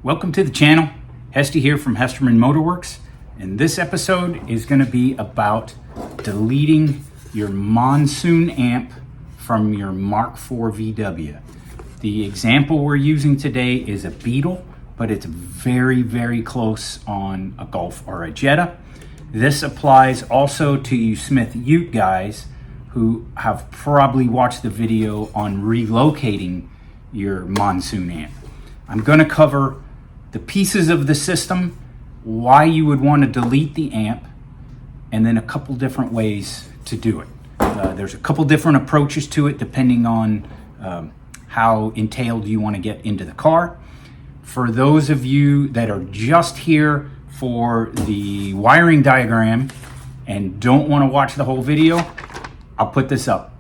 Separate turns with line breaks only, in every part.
Welcome to the channel. Hesty here from Hesterman Motorworks, and this episode is going to be about deleting your Monsoon amp from your Mark IV VW. The example we're using today is a Beetle, but it's very close on a Golf or a Jetta. This applies also to you Smith Ute guys who have probably watched the video on relocating your Monsoon amp. I'm going to cover the pieces of the system, why you would want to delete the amp, and then a couple different ways to do it. There's a couple different approaches to it depending on how entailed you want to get into the car. For those of you that are just here for the wiring diagram and don't want to watch the whole video, I'll put this up.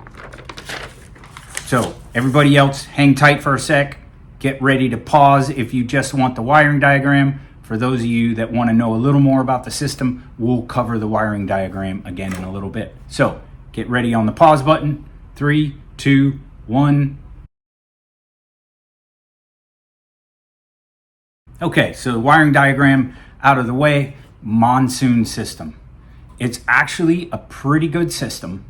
So everybody else, hang tight for a sec. Get ready to pause if you just want the wiring diagram. For those of you that want to know a little more about the system, we'll cover the wiring diagram again in a little bit. So get ready on the pause button. 3, 2, 1. Okay, so the wiring diagram out of the way. Monsoon system. It's actually a pretty good system,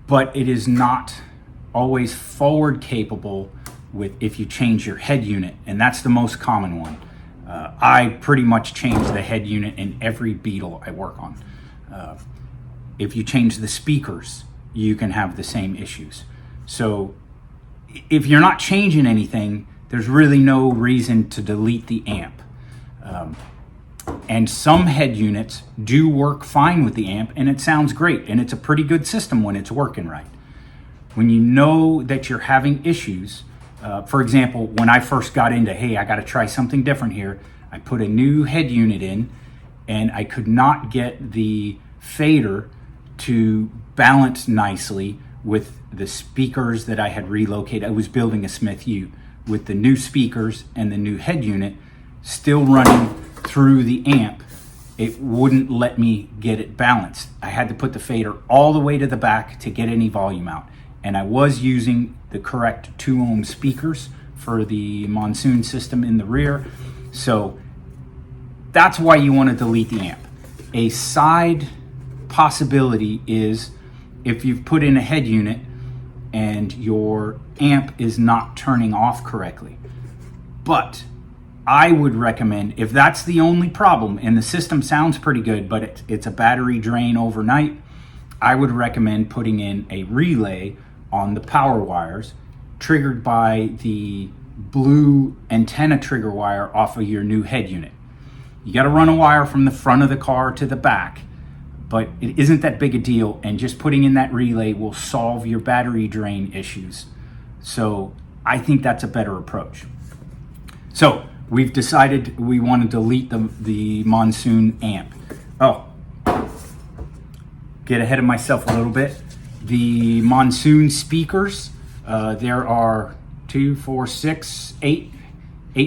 but it is not always forward capable with if you change your head unit, and that's the most common one. I pretty much change the head unit in every Beetle I work on. If you change the speakers, you can have the same issues. So if you're not changing anything, there's really no reason to delete the amp. And some head units do work fine with the amp, and it sounds great, and it's a pretty good system when it's working right. When you know that you're having issues, for example, when I first got into, hey, I got to try something different here, I put a new head unit in, and I could not get the fader to balance nicely with the speakers that I had relocated. I was building a Smith Ute with the new speakers and the new head unit still running through the amp. It wouldn't let me get it balanced. I had to put the fader all the way to the back to get any volume out. And I was using the correct 2 ohm speakers for the Monsoon system in the rear. So that's why you want to delete the amp. A side possibility is if you've put in a head unit and your amp is not turning off correctly. But I would recommend, if that's the only problem and the system sounds pretty good, but it's a battery drain overnight, I would recommend putting in a relay on the power wires triggered by the blue antenna trigger wire off of your new head unit. You got to run a wire from the front of the car to the back, but it isn't that big a deal, and just putting in that relay will solve your battery drain issues. So I think that's a better approach. So we've decided we want to delete the Monsoon amp. Oh, get ahead of myself a little bit. The Monsoon speakers, there are 2, 4, 6, 8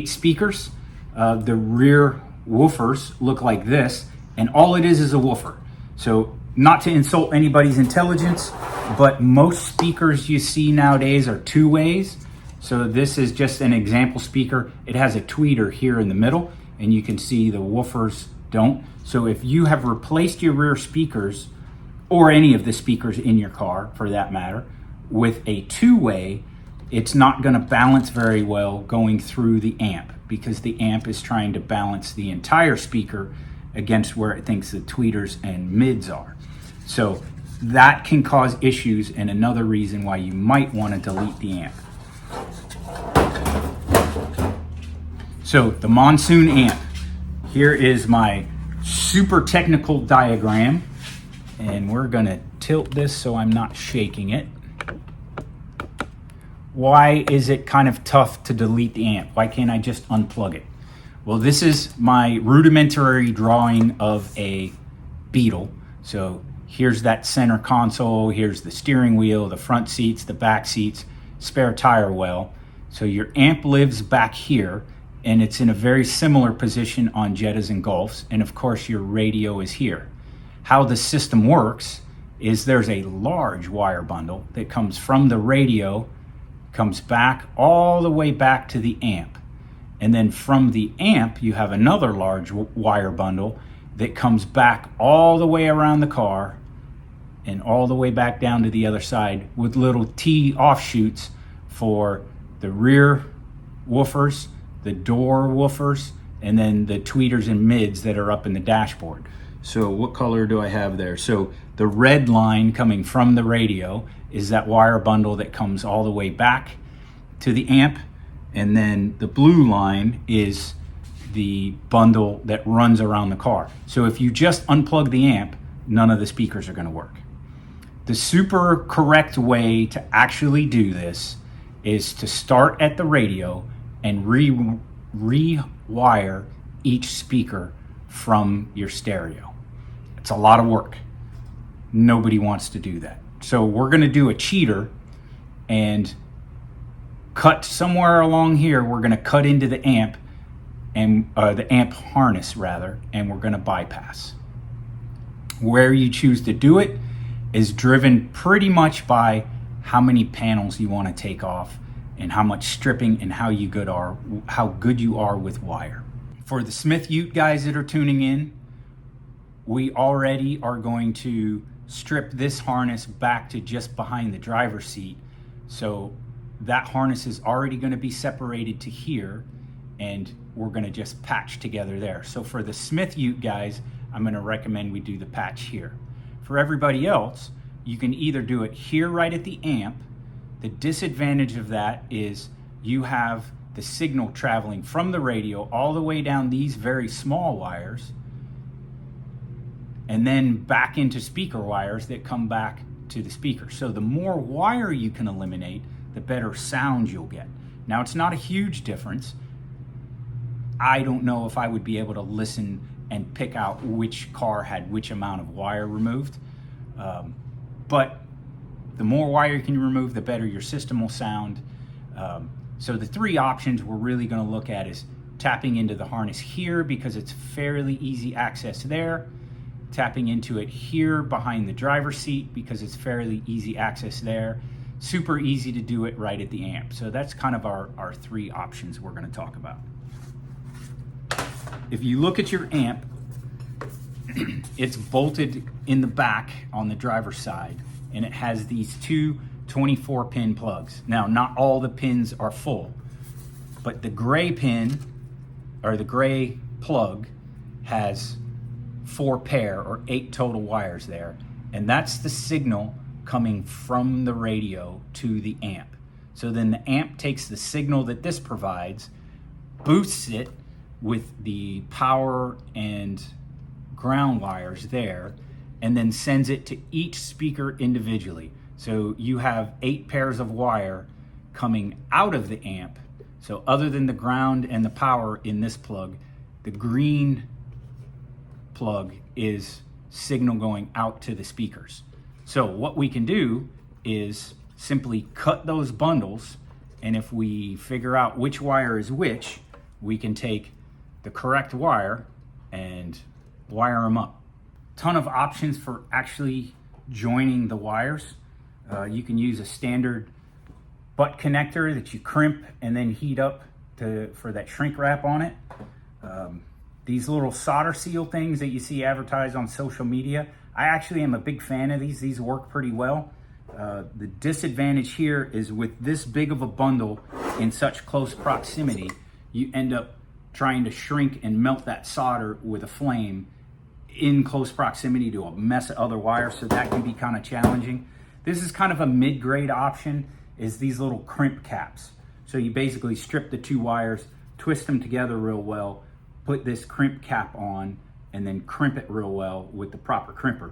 speakers. The rear woofers look like this, and all it is a woofer. So not to insult anybody's intelligence, but most speakers you see nowadays are 2 ways. So this is just an example speaker. It has a tweeter here in the middle, and you can see the woofers don't. So if you have replaced your rear speakers, or any of the speakers in your car for that matter, with a 2-way, it's not going to balance very well going through the amp, because the amp is trying to balance the entire speaker against where it thinks the tweeters and mids are. So that can cause issues, and another reason why you might want to delete the amp. So the Monsoon amp, here is my super technical diagram. And we're going to tilt this so I'm not shaking it. Why is it kind of tough to delete the amp? Why can't I just unplug it? Well, this is my rudimentary drawing of a Beetle. So here's that center console, here's the steering wheel, the front seats, the back seats, spare tire well. So your amp lives back here, and it's in a very similar position on Jettas and Golfs. And of course your radio is here. How the system works is there's a large wire bundle that comes from the radio, comes back all the way back to the amp. And then from the amp, you have another large wire bundle that comes back all the way around the car and all the way back down to the other side with little T offshoots for the rear woofers, the door woofers, and then the tweeters and mids that are up in the dashboard. So what color do I have there? So the red line coming from the radio is that wire bundle that comes all the way back to the amp. And then the blue line is the bundle that runs around the car. So if you just unplug the amp, none of the speakers are going to work. The super correct way to actually do this is to start at the radio and rewire each speaker from your stereo. It's a lot of work. Nobody wants to do that. So we're going to do a cheater and cut somewhere along here. We're going to cut into the amp and the amp harness rather, and we're going to bypass. Where you choose to do it is driven pretty much by how many panels you want to take off and how much stripping and how good you are with wire. For the Smith Ute guys that are tuning in, we already are going to strip this harness back to just behind the driver's seat. So that harness is already going to be separated to here, and we're going to just patch together there. So for the Smith Ute guys, I'm going to recommend we do the patch here. For everybody else, you can either do it here right at the amp. The disadvantage of that is you have the signal traveling from the radio all the way down these very small wires and then back into speaker wires that come back to the speaker. So the more wire you can eliminate, the better sound you'll get. Now, it's not a huge difference. I don't know if I would be able to listen and pick out which car had which amount of wire removed. But the more wire you can remove, the better your system will sound. So the three options we're really going to look at is tapping into the harness here because it's fairly easy access there, tapping into it here behind the driver's seat because it's fairly easy access there, super easy to do it right at the amp. So that's kind of our three options we're going to talk about. If you look at your amp, it's bolted in the back on the driver's side, and it has these two 24-pin plugs. Now, not all the pins are full, but the gray pin, or the gray plug, has 4 pair or 8 total wires there, and that's the signal coming from the radio to the amp. So then the amp takes the signal that this provides, boosts it with the power and ground wires there, and then sends it to each speaker individually. So you have 8 pairs of wire coming out of the amp. So other than the ground and the power in this plug, the green plug is signal going out to the speakers. So what we can do is simply cut those bundles, and if we figure out which wire is which, we can take the correct wire and wire them up. Ton of options for actually joining the wires. You can use a standard butt connector that you crimp and then heat up for that shrink wrap on it. These little solder seal things that you see advertised on social media, I actually am a big fan of these. These work pretty well. The disadvantage here is with this big of a bundle in such close proximity, you end up trying to shrink and melt that solder with a flame in close proximity to a mess of other wires, so that can be kind of challenging. This is kind of a mid-grade option, is these little crimp caps. So you basically strip the 2 wires, twist them together real well, put this crimp cap on, and then crimp it real well with the proper crimper.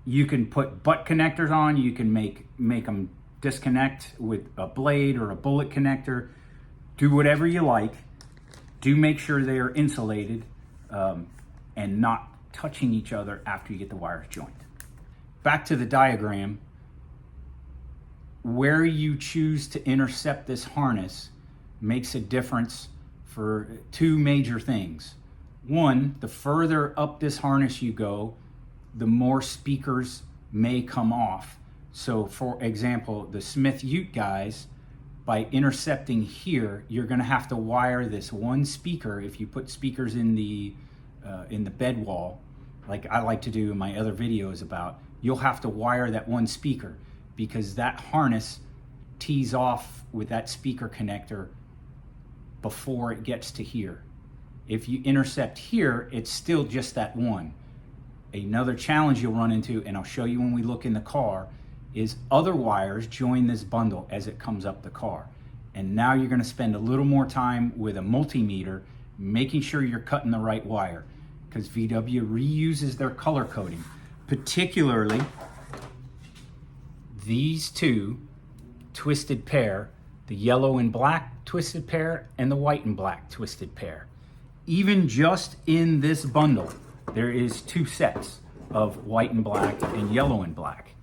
You can put butt connectors on, you can make them disconnect with a blade or a bullet connector. Do whatever you like. Do make sure they are insulated and not touching each other after you get the wires joined. Back to the diagram, where you choose to intercept this harness makes a difference for 2 major things. One, the further up this harness you go, the more speakers may come off. So for example, the Smith Ute guys, by intercepting here, you're going to have to wire this one speaker. If you put speakers in the bed wall, like I like to do in my other videos about, you'll have to wire that one speaker because that harness tees off with that speaker connector before it gets to here. If you intercept here, it's still just that one. Another challenge you'll run into, and I'll show you when we look in the car, is other wires join this bundle as it comes up the car. And now you're going to spend a little more time with a multimeter making sure you're cutting the right wire, because VW reuses their color coding, particularly these two twisted pair, the yellow and black twisted pair and the white and black twisted pair. Even just in this bundle, there is two sets of white and black and yellow and black.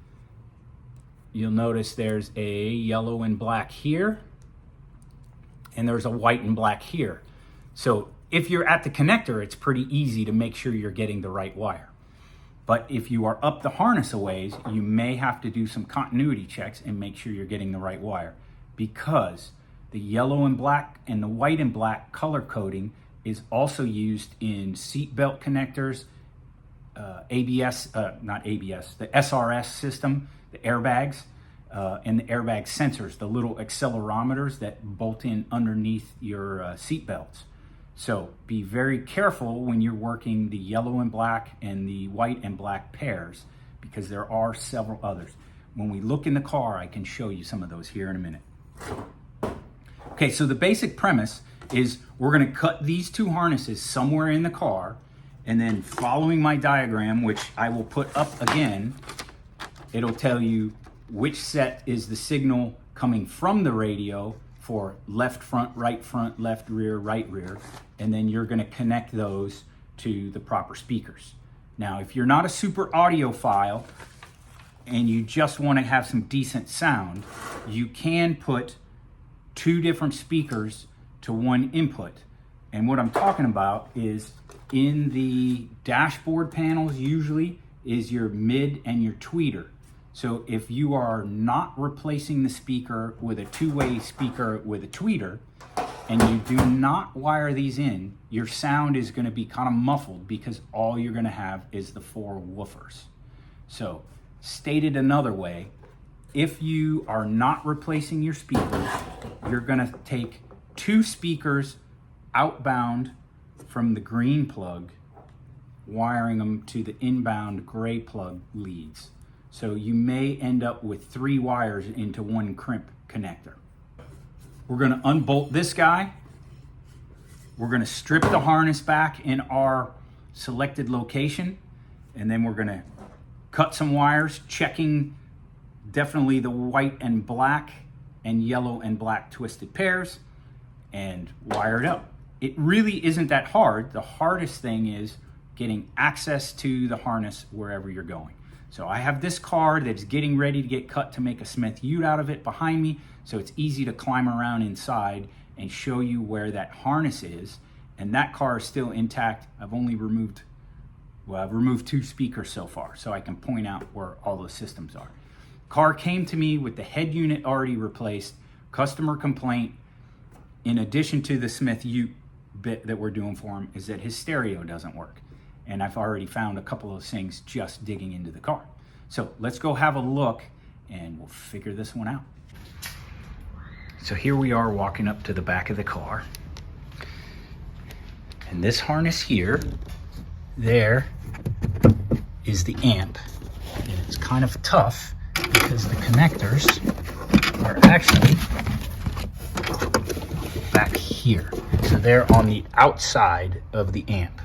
You'll notice there's a yellow and black here, and there's a white and black here. So if you're at the connector, it's pretty easy to make sure you're getting the right wire. But if you are up the harness a ways, you may have to do some continuity checks and make sure you're getting the right wire, because the yellow and black and the white and black color coding is also used in seat belt connectors, the SRS system, the airbags, and the airbag sensors, the little accelerometers that bolt in underneath your seat belts. So be very careful when you're working the yellow and black and the white and black pairs, because there are several others. When we look in the car, I can show you some of those here in a minute. Okay, so the basic premise is we're going to cut these two harnesses somewhere in the car, and then following my diagram, which I will put up again, it'll tell you which set is the signal coming from the radio for left front, left rear, right rear, and then you're going to connect those to the proper speakers. Now, if you're not a super audiophile and you just want to have some decent sound, you can put two different speakers to one input. And what I'm talking about is in the dashboard panels usually is your mid and your tweeter. So if you are not replacing the speaker with a two-way speaker with a tweeter, and you do not wire these in, your sound is going to be kind of muffled because all you're going to have is the four woofers. So stated another way, if you are not replacing your speakers, you're going to take two speakers outbound from the green plug, wiring them to the inbound gray plug leads. So you may end up with three wires into one crimp connector. We're going to unbolt this guy. We're going to strip the harness back in our selected location, and then we're going to cut some wires, checking definitely the white and black and yellow and black twisted pairs, and wire it up. It really isn't that hard. The hardest thing is getting access to the harness wherever you're going. So I have this car that's getting ready to get cut to make a Smith Ute out of it behind me, so it's easy to climb around inside and show you where that harness is. And that car is still intact. I've removed two speakers so far, so I can point out where all those systems are. Car came to me with the head unit already replaced, customer complaint, in addition to the Smith Ute bit that we're doing for him, is that his stereo doesn't work. And I've already found a couple of things just digging into the car. So let's go have a look and we'll figure this one out. So here we are walking up to the back of the car. And this harness here, there is the amp. And it's kind of tough because the connectors are actually back here. So they're on the outside of the amp.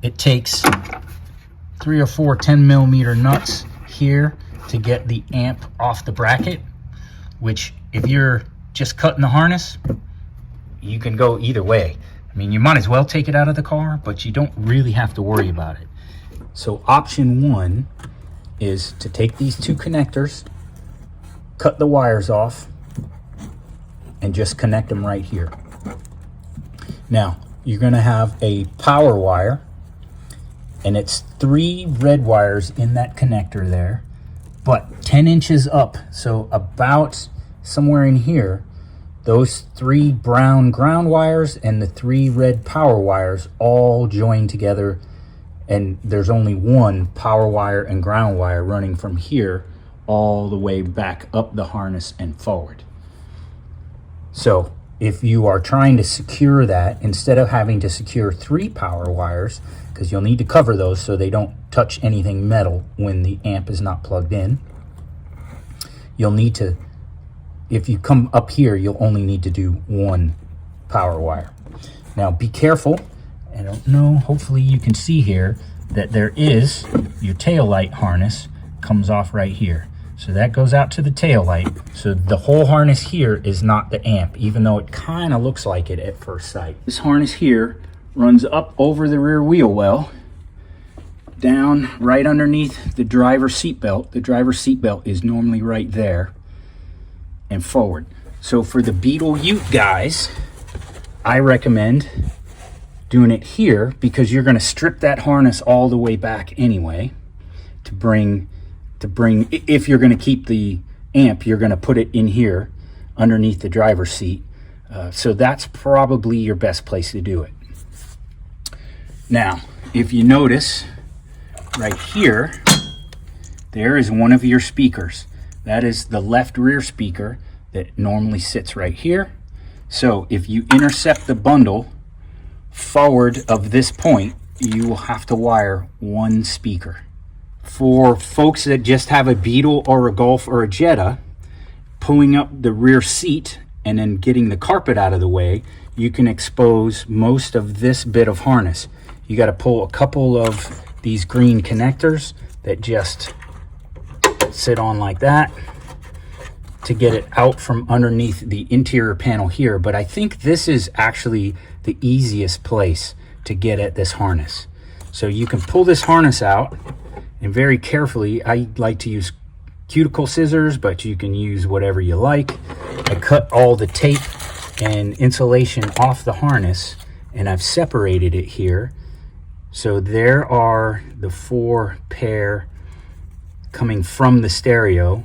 It takes 3 or 4 10mm nuts here to get the amp off the bracket, which if you're just cutting the harness, you can go either way. I mean, you might as well take it out of the car, but you don't really have to worry about it. So option one is to take these two connectors, cut the wires off, and just connect them right here. Now, you're gonna have a power wire, and it's 3 red wires in that connector there, but 10 inches up, so about somewhere in here, those 3 brown ground wires and the 3 red power wires all join together, and there's only 1 power wire and ground wire running from here all the way back up the harness and forward. So if you are trying to secure that, instead of having to secure 3 power wires, because you'll need to cover those so they don't touch anything metal when the amp is not plugged in, you'll need to, if you come up here, you'll only need to do 1 power wire. Now be careful. I don't know, hopefully you can see here that there is your tail light harness comes off right here. So that goes out to the tail light. So the whole harness here is not the amp, even though it kind of looks like it at first sight. This harness here runs up over the rear wheel well, down right underneath the driver's seat belt. The driver's seat belt is normally right there, and forward. So for the Beetle Ute guys, I recommend doing it here, because you're going to strip that harness all the way back anyway to bring, if you're going to keep the amp, you're going to put it in here underneath the driver's seat. So that's probably your best place to do it. Now, if you notice right here, there is one of your speakers. That is the left rear speaker that normally sits right here. So if you intercept the bundle forward of this point, you will have to wire 1 speaker. For folks that just have a Beetle or a Golf or a Jetta, pulling up the rear seat and then getting the carpet out of the way, you can expose most of this bit of harness. You got to pull a couple of these green connectors that just sit on like that to get it out from underneath the interior panel here. But I think this is actually the easiest place to get at this harness. So you can pull this harness out, and very carefully, I like to use cuticle scissors, but you can use whatever you like. I cut all the tape and insulation off the harness, and I've separated it here. So there are the 4 pair coming from the stereo,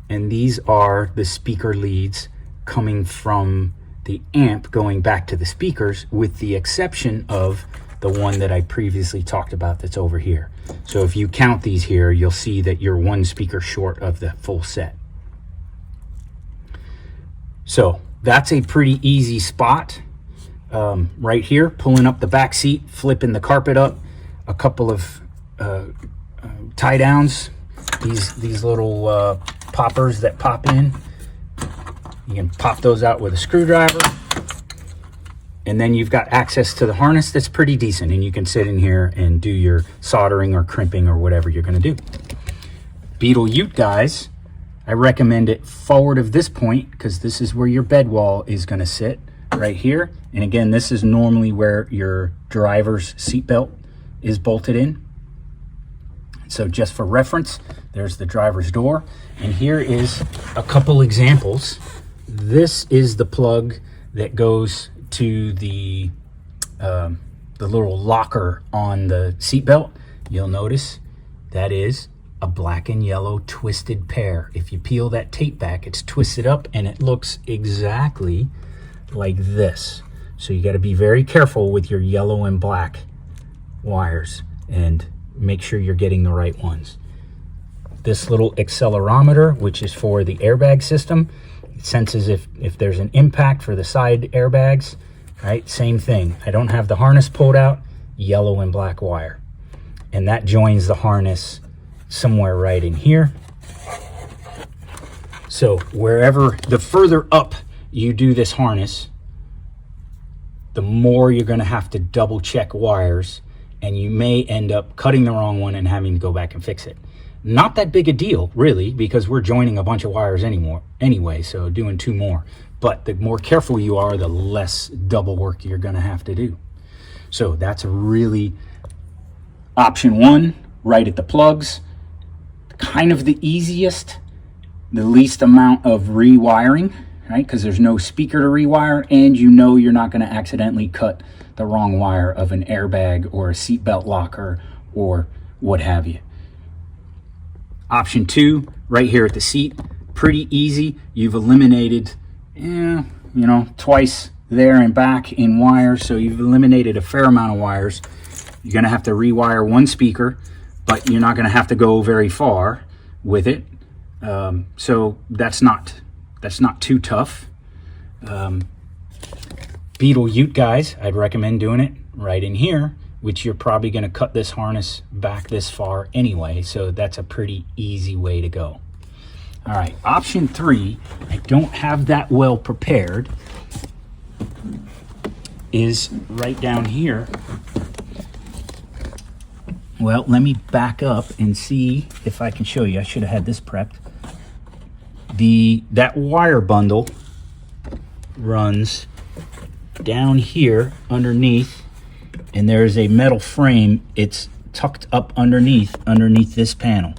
and these are the speaker leads coming from the amp going back to the speakers, with the exception of the one that I previously talked about that's over here. So if you count these here, you'll see that you're 1 speaker short of the full set. So that's a pretty easy spot right here, pulling up the back seat, flipping the carpet up, a couple of tie downs, these little poppers that pop in. You can pop those out with a screwdriver, and then you've got access to the harness that's pretty decent, and you can sit in here and do your soldering or crimping or whatever you're going to do. Beetle Ute guys, I recommend it forward of this point, because this is where your bed wall is going to sit right here. And again, this is normally where your driver's seatbelt is bolted in. So just for reference, there's the driver's door, and here is a couple examples. This is the plug that goes to the little locker on the seatbelt. You'll notice that is a black and yellow twisted pair. If you peel that tape back, it's twisted up, and it looks exactly like this. So you got to be very careful with your yellow and black wires and make sure you're getting the right ones. This little accelerometer, which is for the airbag system, it senses if there's an impact for the side airbags, right? Same thing. I don't have the harness pulled out, yellow and black wire. And that joins the harness somewhere right in here. So wherever, the further up you do this harness, the more you're going to have to double check wires, and you may end up cutting the wrong one and having to go back and fix it. Not that big a deal, really, because we're joining a bunch of wires anyway, so doing 2 more. But the more careful you are, the less double work you're going to have to do. So that's really option 1, right at the plugs. Kind of the easiest, the least amount of rewiring, right? Because there's no speaker to rewire, and you know you're not going to accidentally cut the wrong wire of an airbag or a seatbelt locker or what have you. Option 2, right here at the seat, pretty easy. You've eliminated, twice there and back in wires, so you've eliminated a fair amount of wires. You're going to have to rewire one speaker, but you're not going to have to go very far with it. So that's not too tough. Beetle Ute guys, I'd recommend doing it right in here, which you're probably going to cut this harness back this far anyway, so that's a pretty easy way to go. All right, option 3, I don't have that well prepared, is right down here. Well, let me back up and see if I can show you. I should have had this prepped. That wire bundle runs down here underneath, and there's a metal frame. It's tucked up underneath this panel.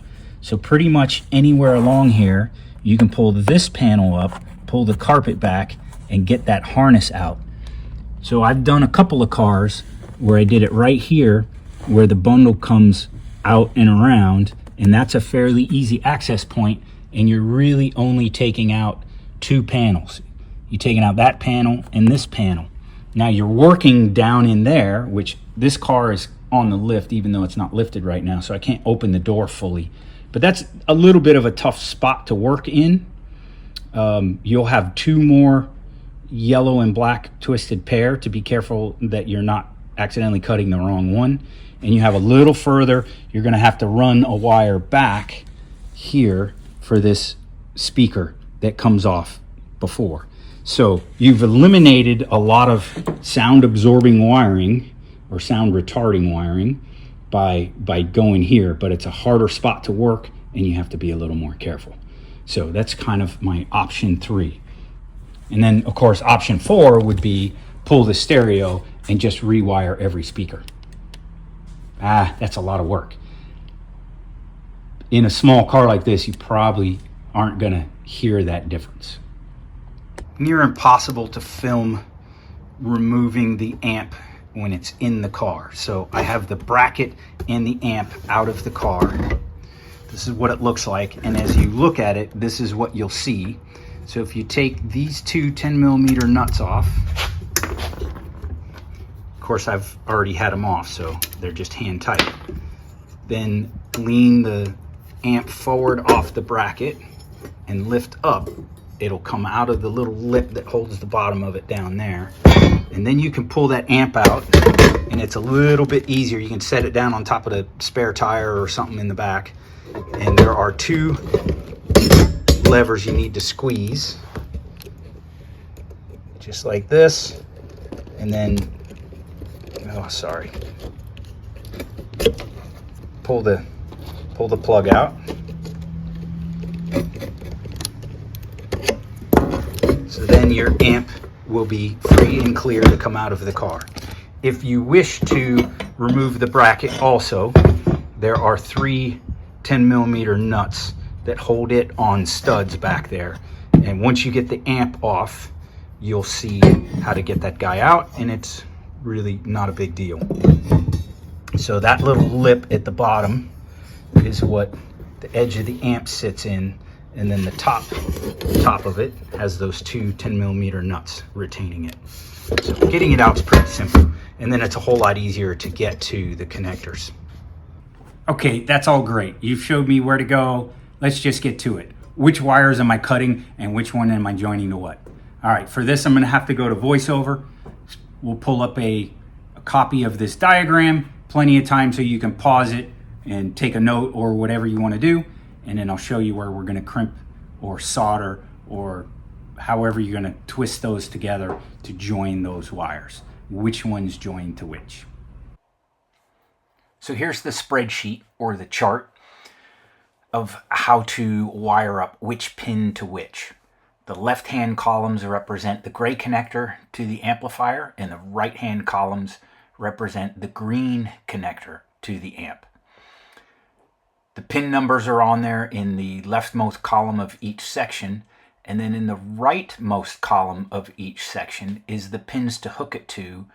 So pretty much anywhere along here, you can pull this panel up, pull the carpet back, and get that harness out. So I've done a couple of cars where I did it right here, where the bundle comes out and around, and that's a fairly easy access point, and you're really only taking out 2 panels. You're taking out that panel and this panel. Now you're working down in there, which this car is on the lift, even though it's not lifted right now, so I can't open the door fully. But that's a little bit of a tough spot to work in. You'll have 2 more yellow and black twisted pair to be careful that you're not accidentally cutting the wrong one. And you have a little further, you're going to have to run a wire back here for this speaker that comes off before. So you've eliminated a lot of sound absorbing wiring or sound retarding wiring by going here, but it's a harder spot to work and you have to be a little more careful. So that's kind of my option 3. And then of course option 4 would be pull the stereo and just rewire every speaker. That's a lot of work. In a small car like this, you probably aren't going to hear that difference. Near impossible to film removing the amp when it's in the car. So I have the bracket and the amp out of the car. This is what it looks like, and as you look at it, this is what you'll see. So if you take these 2 10mm nuts off, of course I've already had them off, so they're just hand tight. Then lean the amp forward off the bracket and lift up. It'll come out of the little lip that holds the bottom of it down there. And then you can pull that amp out, and it's a little bit easier. You can set it down on top of the spare tire or something in the back. And there are 2 levers you need to squeeze, just like this. And then, pull the plug out. So then your amp will be free and clear to come out of the car. If you wish to remove the bracket also, there are 3 10mm nuts that hold it on studs back there. And once you get the amp off, you'll see how to get that guy out, and it's really not a big deal. So that little lip at the bottom is what the edge of the amp sits in, and then the top of it has those 2 10mm nuts retaining it. So getting it out is pretty simple, and then it's a whole lot easier to get to the connectors. Okay, that's all great. You've showed me where to go. Let's just get to it. Which wires am I cutting and which one am I joining to what? All right, for this I'm gonna have to go to VoiceOver. We'll pull up a copy of this diagram, plenty of time so you can pause it and take a note or whatever you wanna do, and then I'll show you where we're gonna crimp or solder or however you're gonna twist those together to join those wires. Which one's joined to which. So here's the spreadsheet or the chart of how to wire up which pin to which. The left-hand columns represent the gray connector to the amplifier, and the right-hand columns represent the green connector to the amp. The pin numbers are on there in the leftmost column of each section, and then in the rightmost column of each section is the pins to hook it to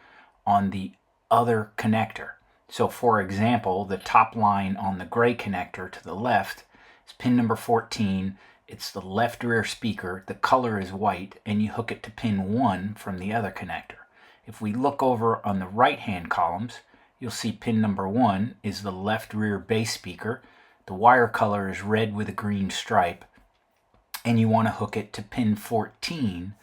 on the other connector. So for example, the top line on the gray connector to the left is pin number 14, It's the left rear speaker. The color is white, and you hook it to pin 1 from the other connector. If we look over on the right-hand columns, you'll see pin number 1 is the left rear bass speaker. The wire color is red with a green stripe, and you want to hook it to pin 14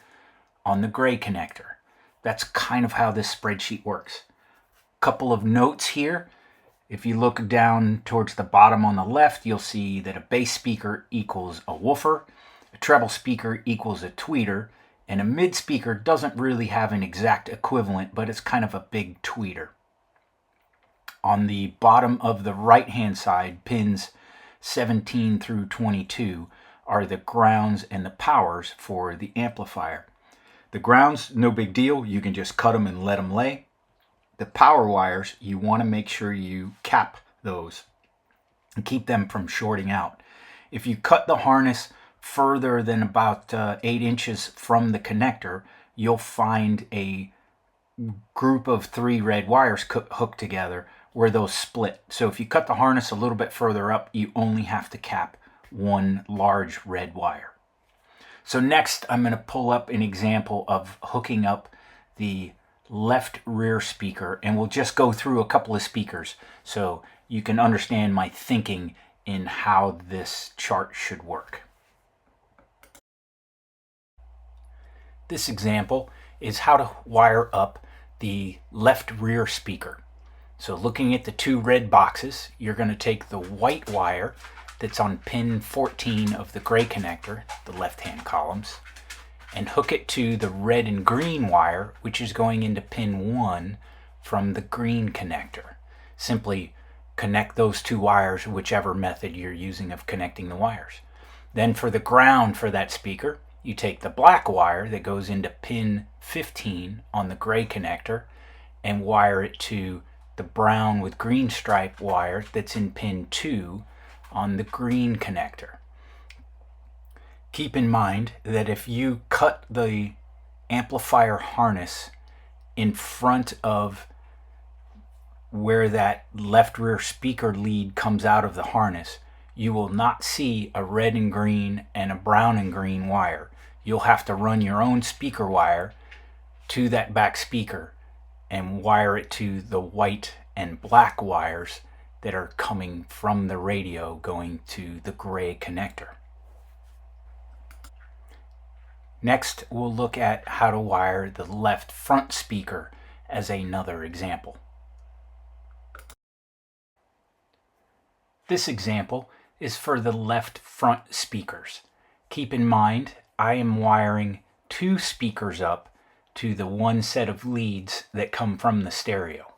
on the gray connector. That's kind of how this spreadsheet works. Couple of notes here. If you look down towards the bottom on the left, you'll see that a bass speaker equals a woofer, a treble speaker equals a tweeter, and a mid speaker doesn't really have an exact equivalent, but it's kind of a big tweeter. On the bottom of the right-hand side, pins 17 through 22 are the grounds and the powers for the amplifier. The grounds, no big deal. You can just cut them and let them lay. The power wires, you want to make sure you cap those and keep them from shorting out. If you cut the harness further than about 8 inches from the connector, you'll find a group of 3 red wires hooked together where those split. So if you cut the harness a little bit further up, you only have to cap 1 large red wire. So next, I'm going to pull up an example of hooking up the left rear speaker, and we'll just go through a couple of speakers so you can understand my thinking in how this chart should work. This example is how to wire up the left rear speaker. So looking at the 2 red boxes, you're going to take the white wire that's on pin 14 of the gray connector, the left-hand columns, and hook it to the red and green wire, which is going into pin 1 from the green connector. Simply connect those 2 wires, whichever method you're using of connecting the wires. Then for the ground for that speaker, you take the black wire that goes into pin 15 on the gray connector and wire it to the brown with green stripe wire that's in pin 2 on the green connector. Keep in mind that if you cut the amplifier harness in front of where that left rear speaker lead comes out of the harness, you will not see a red and green and a brown and green wire. You'll have to run your own speaker wire to that back speaker and wire it to the white and black wires that are coming from the radio going to the gray connector. Next, we'll look at how to wire the left front speaker as another example. This example is for the left front speakers. Keep in mind, I am wiring 2 speakers up to the 1 set of leads that come from the stereo.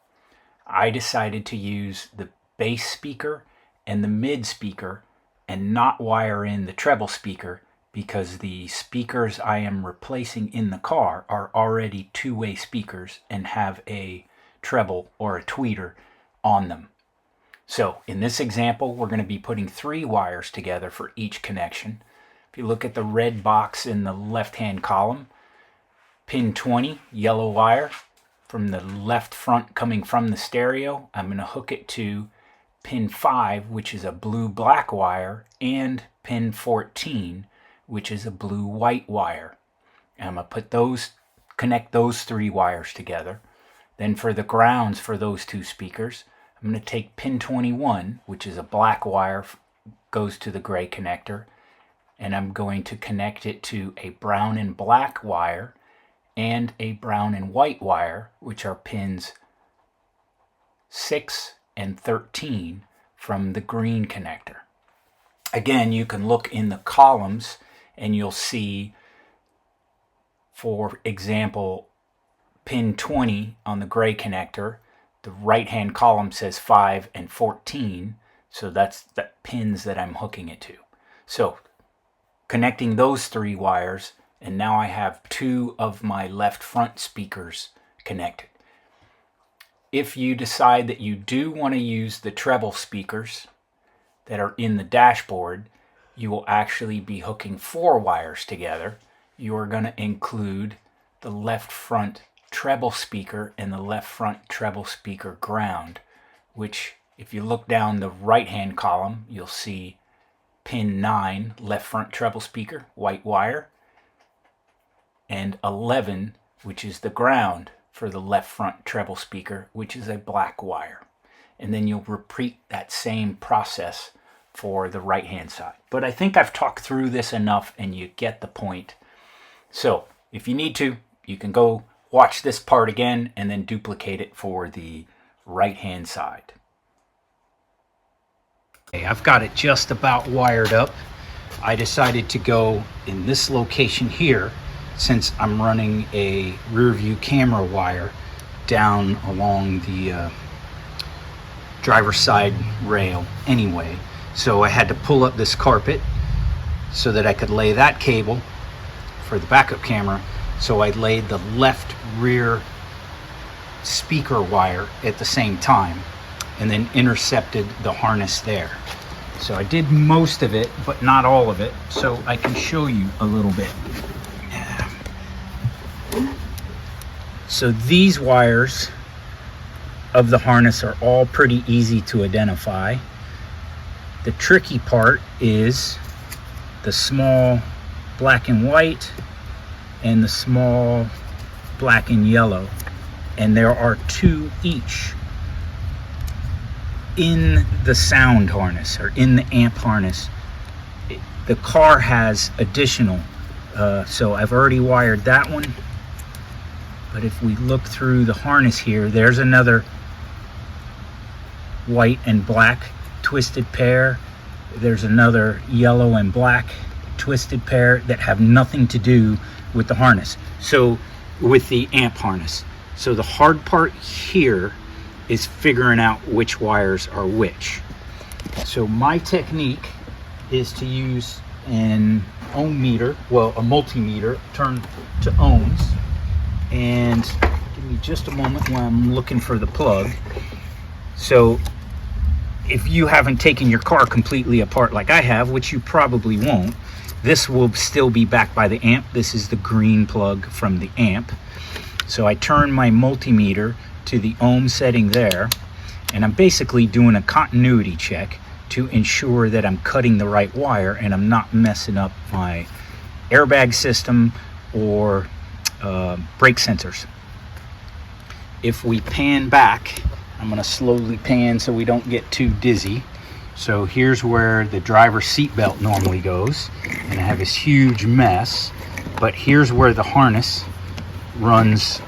I decided to use the bass speaker and the mid speaker and not wire in the treble speaker because the speakers I am replacing in the car are already 2-way speakers and have a treble or a tweeter on them. So in this example, we're going to be putting 3 wires together for each connection. If you look at the red box in the left-hand column, pin 20, yellow wire, from the left front coming from the stereo, I'm going to hook it to pin 5, which is a blue-black wire, and pin 14, which is a blue-white wire. And I'm going to connect those 3 wires together. Then for the grounds for those 2 speakers, I'm going to take pin 21, which is a black wire, goes to the gray connector, and I'm going to connect it to a brown and black wire and a brown and white wire, which are pins 6 and 13 from the green connector. Again, you can look in the columns and you'll see, for example, pin 20 on the gray connector, the right-hand column says 5 and 14, so that's the pins that I'm hooking it to. So connecting those 3 wires, and now I have 2 of my left front speakers connected. If you decide that you do want to use the treble speakers that are in the dashboard, you will actually be hooking 4 wires together. You are going to include the left front treble speaker and the left front treble speaker ground, which if you look down the right-hand column, you'll see pin 9 left front treble speaker, white wire, and 11, which is the ground for the left front treble speaker, which is a black wire. And then you'll repeat that same process for the right hand side. But I think I've talked through this enough and you get the point. So if you need to, you can go watch this part again and then duplicate it for the right hand side. Okay, I've got it just about wired up. I decided to go in this location here since I'm running a rear view camera wire down along the driver's side rail anyway. So I had to pull up this carpet so that I could lay that cable for the backup camera. So I laid the left rear speaker wire at the same time and then intercepted the harness there. So I did most of it, but not all of it, so I can show you a little bit. So these wires of the harness are all pretty easy to identify. The tricky part is the small black and white and the small black and yellow, and there are 2 each in the sound harness or in the amp harness. The car has additional, so I've already wired that one. But if we look through the harness here, there's another white and black twisted pair. There's another yellow and black twisted pair that have nothing to do with the harness. So with the amp harness. So the hard part here is figuring out which wires are which. So my technique is to use an ohm meter, well, a multimeter turned to ohms. And give me just a moment while I'm looking for the plug. So if you haven't taken your car completely apart like I have, which you probably won't, this will still be backed by the amp. This is the green plug from the amp. So I turn my multimeter to the ohm setting there, and I'm basically doing a continuity check to ensure that I'm cutting the right wire and I'm not messing up my airbag system or brake sensors. If we pan back, I'm going to slowly pan so we don't get too dizzy. So here's where the driver's seat belt normally goes, and I have this huge mess, but here's where the harness runs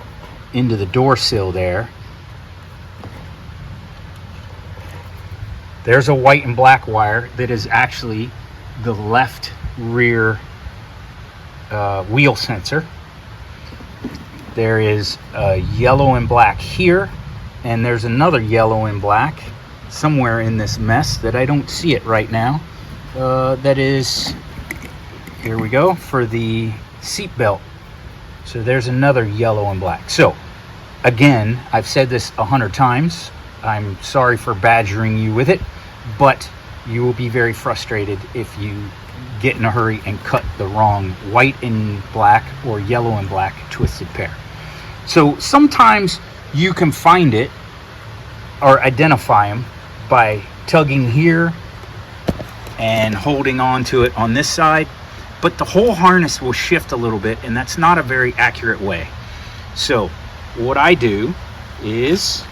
into the door sill there. There's a white and black wire that is actually the left rear wheel sensor. There is a yellow and black here, and there's another yellow and black somewhere in this mess that I don't see it right now. That is, here we go, for the seat belt. So there's another yellow and black. So again, I've said this 100 times. I'm sorry for badgering you with it, but you will be very frustrated if you get in a hurry and cut the wrong white and black or yellow and black twisted pair. So sometimes you can find it or identify them by tugging here and holding on to it on this side, but the whole harness will shift a little bit, and that's not a very accurate way. So what I do is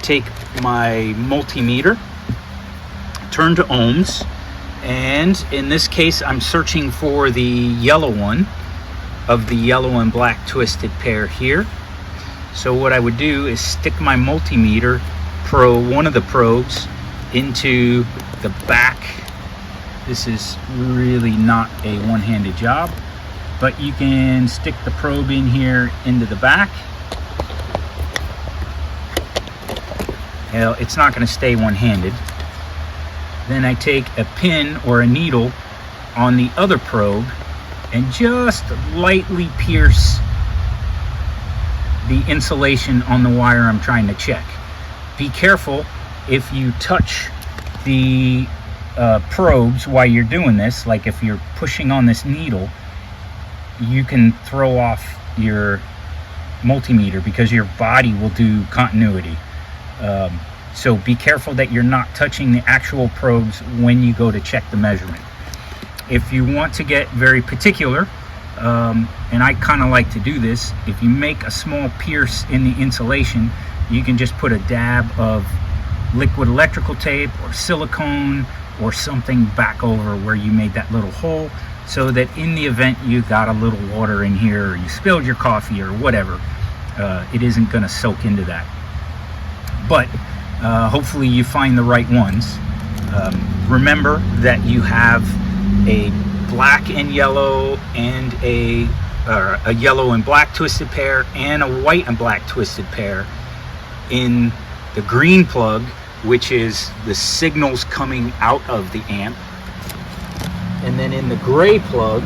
take my multimeter, turn to ohms, and in this case I'm searching for the yellow one of the yellow and black twisted pair here. So what I would do is stick my multimeter one of the probes into the back. This is really not a one-handed job, but you can stick the probe in here into the back. Well, it's not going to stay one-handed. Then I take a pin or a needle on the other probe and just lightly pierce the insulation on the wire I'm trying to check. Be careful if you touch the probes while you're doing this. Like if you're pushing on this needle, you can throw off your multimeter because your body will do continuity. So be careful that you're not touching the actual probes when you go to check the measurement. if you want to get very particular, and I kind of like to do this, if you make a small pierce in the insulation, you can just put a dab of liquid electrical tape or silicone or something back over where you made that little hole, so that in the event you got a little water in here or you spilled your coffee or whatever, it isn't going to soak into that. But hopefully you find the right ones. Remember that you have a black and yellow and a yellow and black twisted pair and a white and black twisted pair in the green plug, which is the signals coming out of the amp. And then in the gray plug,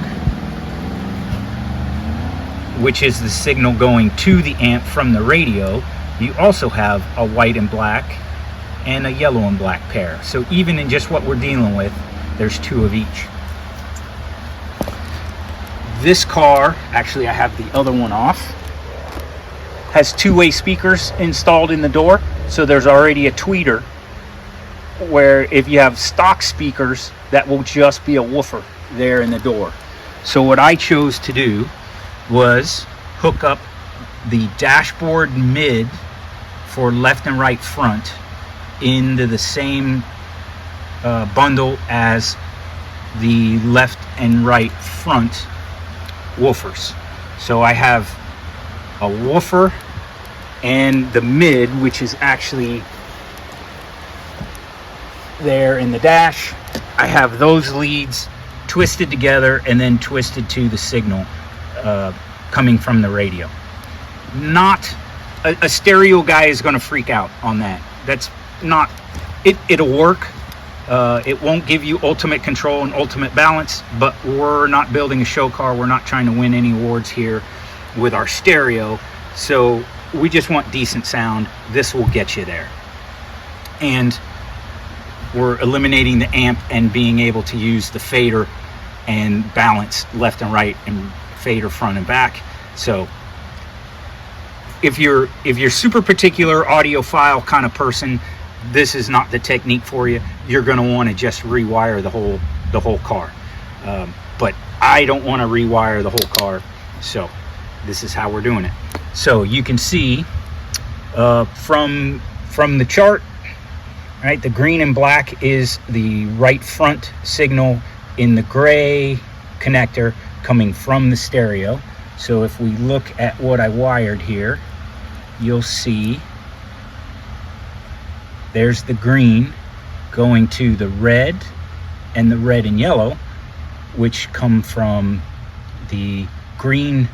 which is the signal going to the amp from the radio, you also have a white and black and a yellow and black pair. So even in just what we're dealing with, there's two of each. This car, actually I have the other one off, has two-way speakers installed in the door. So there's already a tweeter, where if you have stock speakers, that will just be a woofer there in the door. So what I chose to do was hook up the dashboard mid for left and right front into the same bundle as the left and right front woofers. So I have a woofer and the mid, which is actually there in the dash. I have those leads twisted together and then twisted to the signal coming from the radio. Not a stereo guy is going to freak out on that. That's not it. It'll work. It won't give you ultimate control and ultimate balance, but we're not building a show car. We're not trying to win any awards here with our stereo. So we just want decent sound. This will get you there. And we're eliminating the amp and being able to use the fader and balance left and right and fader front and back. So if you're super particular audiophile kind of person, this is not the technique for you. You're going to want to just rewire the whole car. But I don't want to rewire the whole car, so this is how we're doing it. So you can see from the chart, right, the green and black is the right front signal in the gray connector coming from the stereo. So if we look at what I wired here, you'll see there's the green going to the red and the red and yellow, which come from the green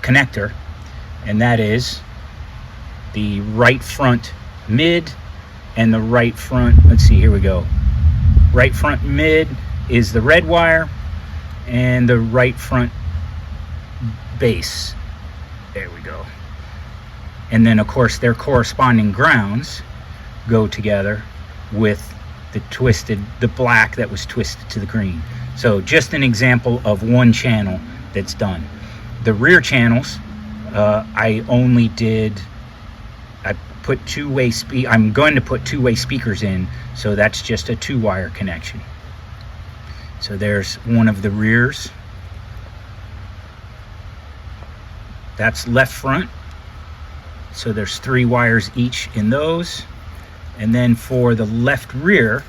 connector, and that is the right front mid and the right front, let's see, here we go. Right front mid is the red wire, and the right front base, there we go. And then of course their corresponding grounds go together with the black that was twisted to the green. So just an example of one channel that's done. The rear channels, I put I'm going to put two-way speakers in, so that's just a 2-wire connection. So there's one of the rears. That's left front. So there's 3 wires each in those. And then for the left rear,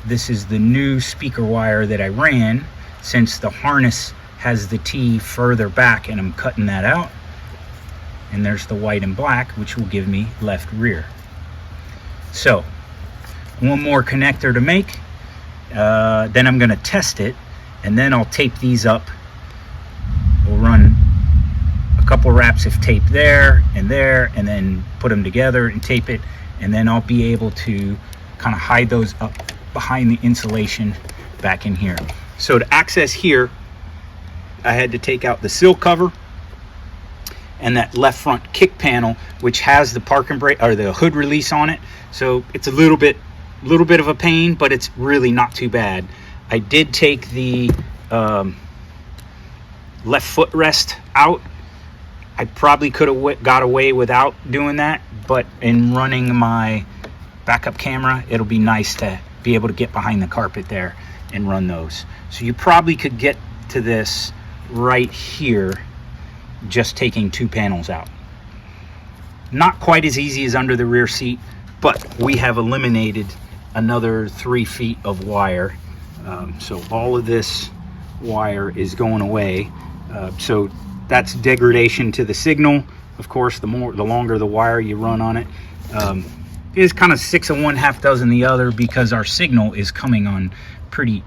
this is the new speaker wire that I ran, since the harness has the T further back, and I'm cutting that out. And there's the white and black, which will give me left rear. So one more connector to make, then I'm going to test it, and then I'll tape these up. We'll run a couple wraps of tape there, and then put them together and tape it, and then I'll be able to kind of hide those up behind the insulation back in here. So to access here, I had to take out the sill cover and that left front kick panel, which has the parking brake or the hood release on it. So it's a little bit of a pain, but it's really not too bad. I did take the left footrest out. I probably could have got away without doing that, but in running my backup camera, it'll be nice to be able to get behind the carpet there and run those. So you probably could get to this right here, just taking 2 panels out. Not quite as easy as under the rear seat, but we have eliminated another 3 feet of wire. So all of this wire is going away. So that's degradation to the signal. Of course, the longer the wire you run on it. It is kind of 6 of one, half dozen the other, because our signal is coming on pretty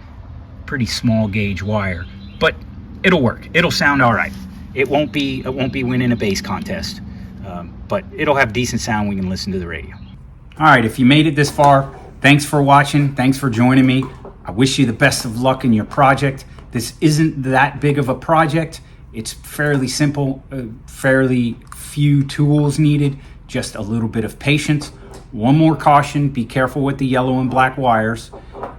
small gauge wire. But it'll work. It'll sound all right. It won't be winning a bass contest, but it'll have decent sound. We can listen to the radio. All right, if you made it this far, thanks for watching. Thanks for joining me. I wish you the best of luck in your project. This isn't that big of a project. It's fairly simple, fairly few tools needed, just a little bit of patience. One more caution, be careful with the yellow and black wires.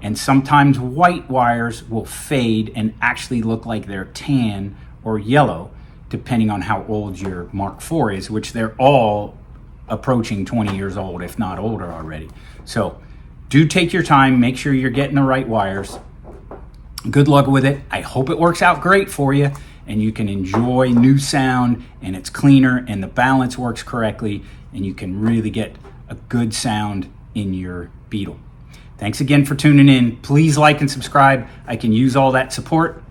And sometimes white wires will fade and actually look like they're tan or yellow, depending on how old your Mark IV is, which they're all approaching 20 years old, if not older already. So do take your time, make sure you're getting the right wires. Good luck with it. I hope it works out great for you and you can enjoy new sound and it's cleaner and the balance works correctly and you can really get a good sound in your Beetle. Thanks again for tuning in. Please like and subscribe. I can use all that support.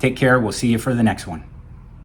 Take care. We'll see you for the next one.